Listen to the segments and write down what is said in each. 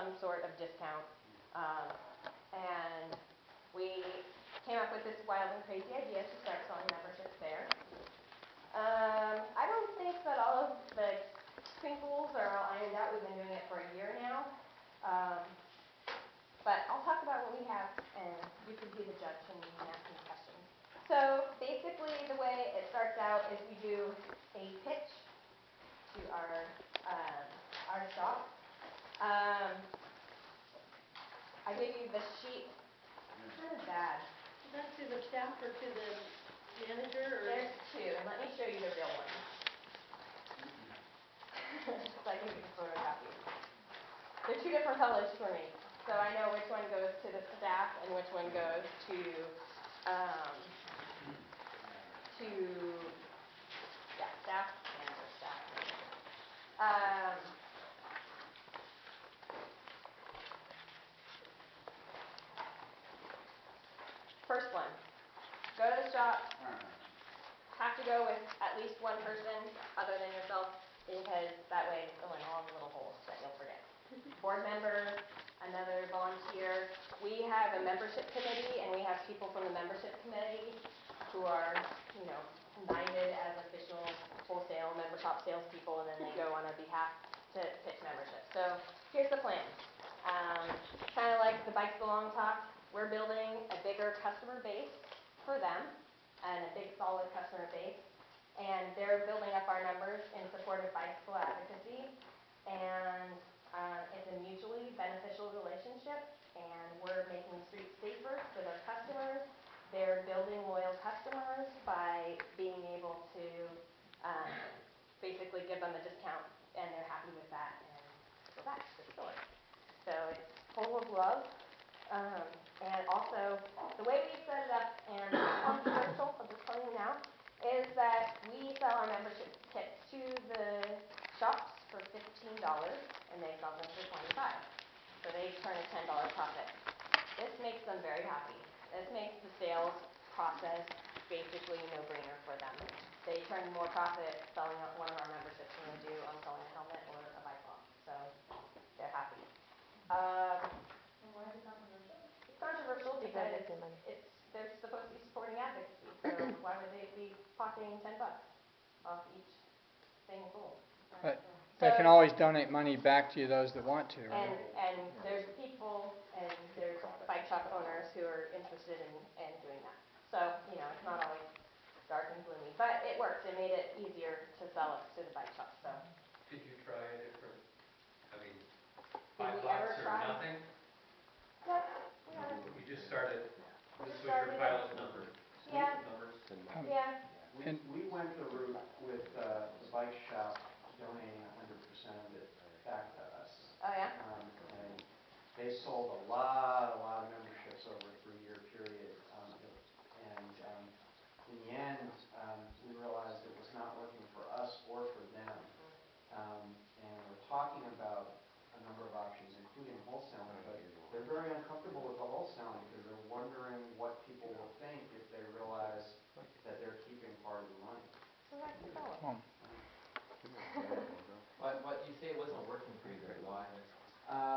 some sort of discount. And we came up with this wild and crazy idea to start selling memberships there. I don't think that all of the crinkles are all ironed out. We've been doing it for a year now. But I'll talk about what we have, and you can be the judge and you can ask me questions. So basically the way it starts out is we do a pitch to our shop. I give you the sheet. It's kind of bad. Is that to the staff or to the manager? Or? There's two, and let me show you the real one. So I can get a photocopy. They're two different colors for me, so I know which one goes to the staff and which one goes to staff and the staff. First one, go to the shop. Have to go with at least one person other than yourself, because that way it's going all the little holes that you'll forget. Board member, another volunteer. We have a membership committee, and we have people from the membership committee who are, knighted as official wholesale member shop salespeople, and then they go on a behalf to pitch membership. So here's the plan. Kind of like the Bikes Belong talk, we're building a bigger customer base for them, and a big solid customer base, and they're building up our numbers in support of bicycle advocacy, and it's a mutually beneficial relationship, and we're making the streets safer for their customers. They're building loyal customers by being able to basically give them a discount, and they're happy with that and go back to the store. So it's full of love. And also, the way we set it up, and it's controversial, I'll just tell you now, is that we sell our membership kits to the shops for $15, and they sell them for $25. So they turn a $10 profit. This makes them very happy. This makes the sales process basically a no-brainer for them. They turn more profit selling one of our memberships than they do on selling a helmet or a bike lock. So they're happy. And why is it controversial? It's controversial because they're supposed to be supporting advocacy. So why would they be pocketing $10 off each thing sold? But they can always donate money back to those that want to, right? And there's people and there's bike shop owners who are interested in doing that. So, it's not always dark and gloomy, but it worked. It made it easier to sell it to the bike shop. So. Did you try a different, Did we ever try? Nothing? Yep. You just started, this was your pilot number. Yeah. Numbers. Yeah. We went the route with the bike shop donating 100% of it back to us. Oh, yeah? And they sold a lot of memberships over a 3-year period. In the end, we realized it was not working for us or for them. And we're talking about a number of options, including wholesaling, but they're very uncomfortable with the wholesaling because they're wondering what people will think if they realize that they're keeping part of the money. So that's the problem. But you say it wasn't working for you very well.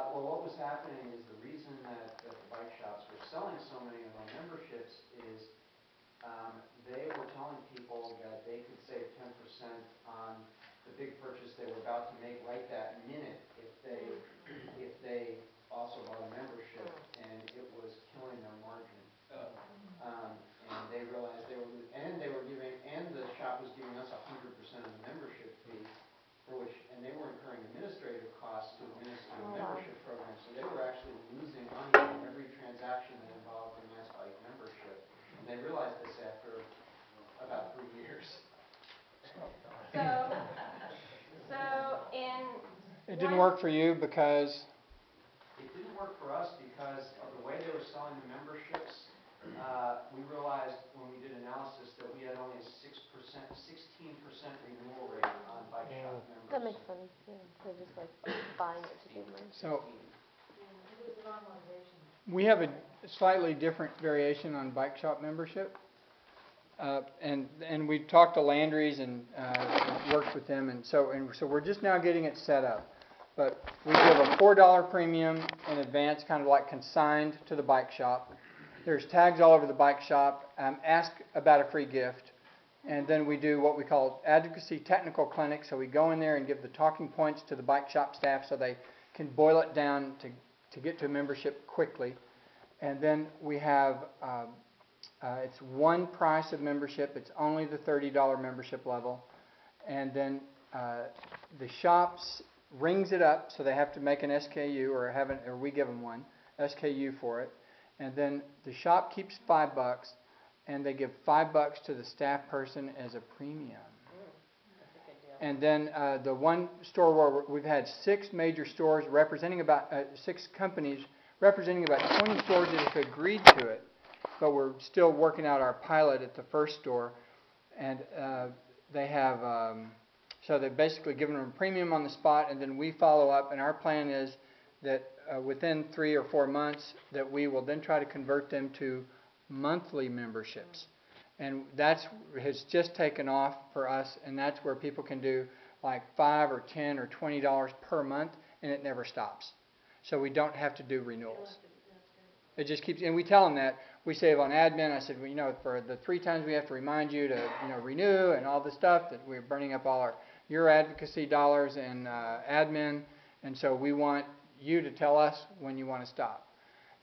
Well, what was happening is the reason that the bike shops were selling so many of our memberships is they were telling people that they could save 10% on the big purchase they were about to make right that minute if they also bought a membership, and it was killing their margin. And they realized they were the shop was giving us 100% of the membership fee, and they were incurring administrative costs to administer the membership program, so they were actually losing money on every transaction that involved a Mass Bike membership. And they realized this after about 3 years. It didn't work for you because? It didn't work for us because of the way they were selling the memberships. We realized when we did analysis that we had only a 16% renewal rate on bike shop members. That makes sense. Yeah, they're just like buying it to give money. So we have a slightly different variation on bike shop membership. And we talked to Landry's and worked with them, and so we're just now getting it set up. but we give a $4 premium in advance, kind of like consigned to the bike shop. There's tags all over the bike shop. Ask about a free gift. And then we do what we call advocacy technical clinic. So we go in there and give the talking points to the bike shop staff so they can boil it down to get to a membership quickly. And then we have, it's one price of membership. It's only the $30 membership level. And then the shops rings it up, so they have to make an SKU or we give them one SKU for it. And then the shop keeps $5, and they give $5 to the staff person as a premium. That's a good deal. And then the one store where we've had 6 major stores representing about 6 companies representing about 20 stores that have agreed to it, but we're still working out our pilot at the first store, and they have so they've basically given them a premium on the spot, and then we follow up, and our plan is that within 3 or 4 months that we will then try to convert them to monthly memberships. And that's has just taken off for us, and that's where people can do like $5 or $10 or $20 per month, and it never stops. So we don't have to do renewals. It just keeps, and we tell them that. We save on admin. I said, well, for the 3 times we have to remind you to, renew and all the stuff, that we're burning up all your advocacy dollars and admin, and so we want you to tell us when you want to stop.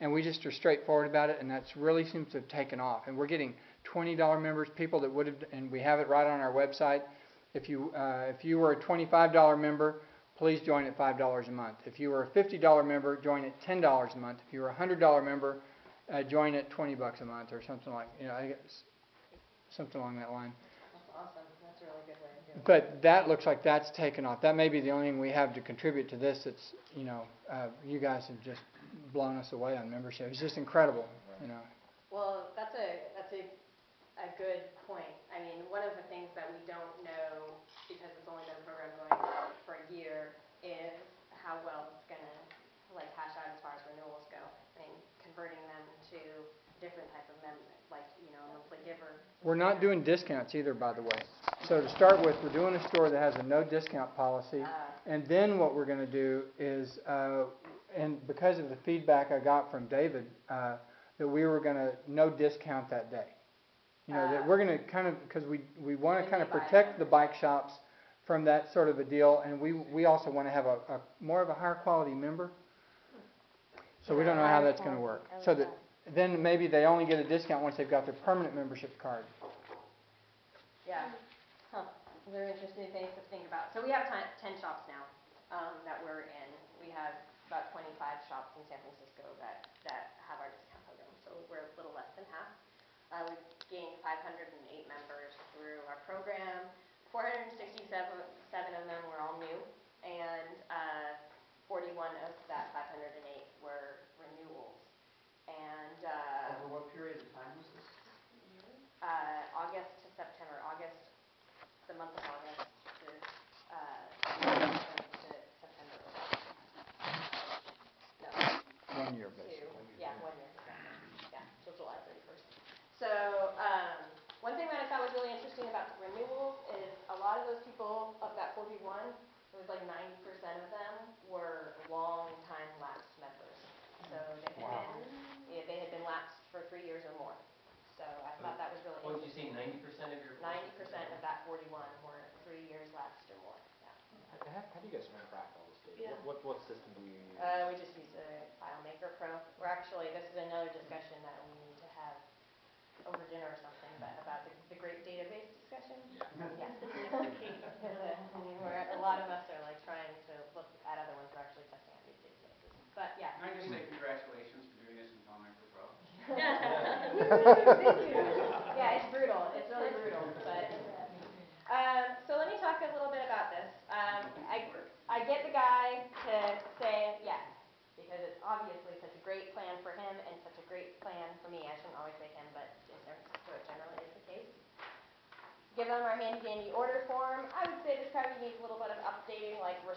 And we just are straightforward about it, and that's really seems to have taken off. And we're getting $20 members, people that would have, and we have it right on our website. If you were a $25 member, please join at $5 a month. If you were a $50 member, join at $10 a month. If you were a $100 member, join at $20 a month or something like, I guess, something along that line. That's awesome. That's a really good way of doing it. But that looks like that's taken off. That may be the only thing we have to contribute to this. It's, you guys have just blown us away on membership. It's just incredible, Well, that's a good point. I mean, one of the things that we don't know, because it's only been a program going for a year, is how well it's going to hash out as far as renewals go. I mean, converting them to different type of monthly giver. We're not doing discounts either, by the way. So to start with, we're doing a store that has a no discount policy. And then what we're going to do is, and because of the feedback I got from David, that we were going to no discount that day. That we're going to kind of, because we want to kind of protect the bike shops from that sort of a deal, and we also want to have a more of a higher quality member. So we don't know how that's going to work. So that then maybe they only get a discount once they've got their permanent membership card. Yeah. Huh. Very interesting things to think about. So we have 10 shops now that we're in. We have about 25 shops in San Francisco that have our discount program. So we're a little less than half. We've gained 508 members through our program. 467 of them were all new, and 41 of that 508 were renewals. And over what period of time was this? August to September. The month of August to September. No. 1 year, basically. 1 year, exactly. Yeah, till July 31st. So one thing that I thought was really interesting about the renewals is a lot of those people, of that 41, it was like 90% of them were long-time lapsed members. So they had been lapsed for 3 years or more. So I thought that was really What did interesting. you say, 90% of your... 90% of that 41 were 3 years lapsed or more. Yeah. How do you guys track all this data? Yeah. What system do you use? We just use a FileMaker Pro. We're actually, this is another discussion that we need to have over dinner or something, but about the great database discussion. Yeah. I mean, a lot of us are trying to look at other ones. We're actually testing out new databases. But yeah. Can I just say congratulations for doing this in FileMaker Pro? Thank you. Yeah, it's brutal. It's really brutal. But so let me talk a little bit about this. I get the guy to say yes, because it's obviously such a great plan for him and such a great plan for me. I shouldn't always say him, but in San Francisco it generally is the case. Give them our handy dandy order form. I would say this probably needs a little bit of updating, like we're